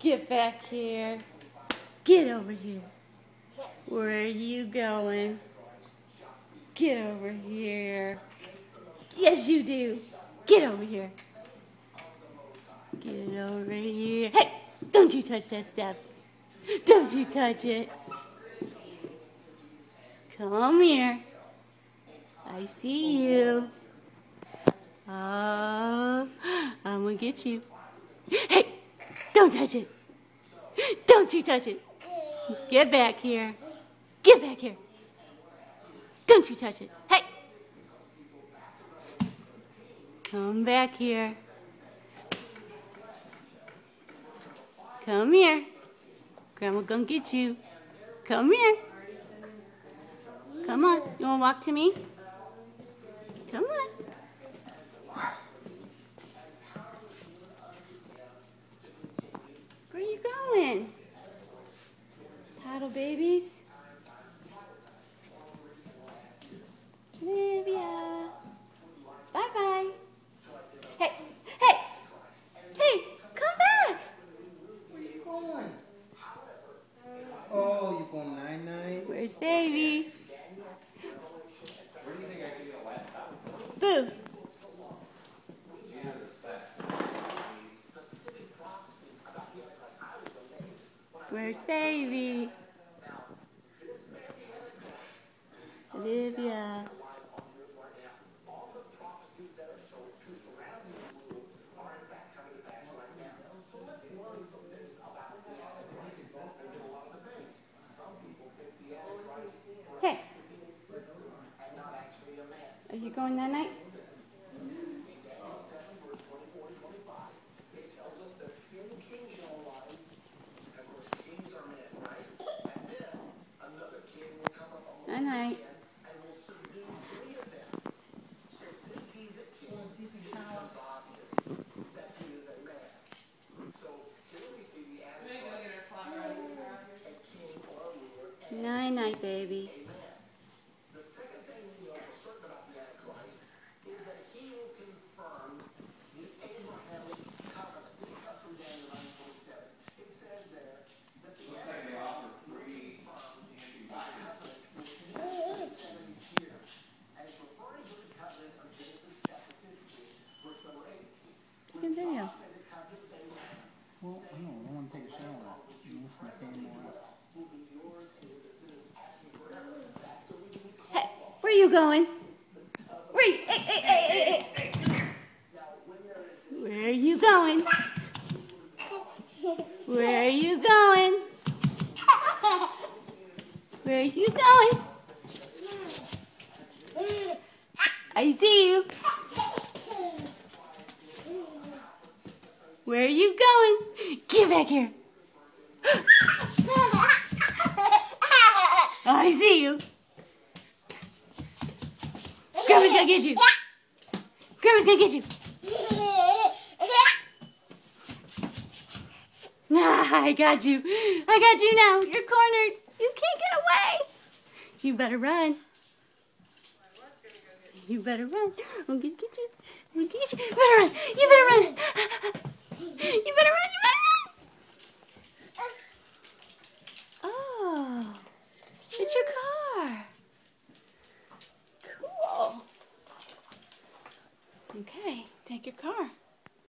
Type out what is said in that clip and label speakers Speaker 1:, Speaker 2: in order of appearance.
Speaker 1: Get back here. Get over here. Where are you going? Get over here. Yes, you do. Get over here. Get over here. Hey, don't you touch that stuff. Don't you touch it. Come here. I see you. Oh, I'm gonna get you. Hey, don't touch it. Don't you touch it. Get back here. Get back here. Don't you touch it. Hey. Come back here. Come here. Grandma gonna get you. Come here. Come on. You wanna walk to me? Come on. Where are you going? Toddle babies? Olivia. Bye-bye. Hey, hey, hey, come back.
Speaker 2: Where you going? Oh, you going night-night?
Speaker 1: Where's baby?
Speaker 2: Where do you think I should get a laptop?
Speaker 1: Boo. Where's baby? Olivia. Hey. Are you going that night? Night night. Night night, baby. Good video.
Speaker 2: Well, no, I don't want to take a shower. Listen to KMOX.
Speaker 1: Hey, where are you going? Hey. Where are you going? Where are you going? Where are you going? I see you. Where are you going? Get back here. I see you. Grandma's gonna get you. Grandma's gonna get you. I got you. I got you now. You're cornered. You can't get away. You better run. You better run. I'm gonna get you. I'm gonna get you. You better run. You better run.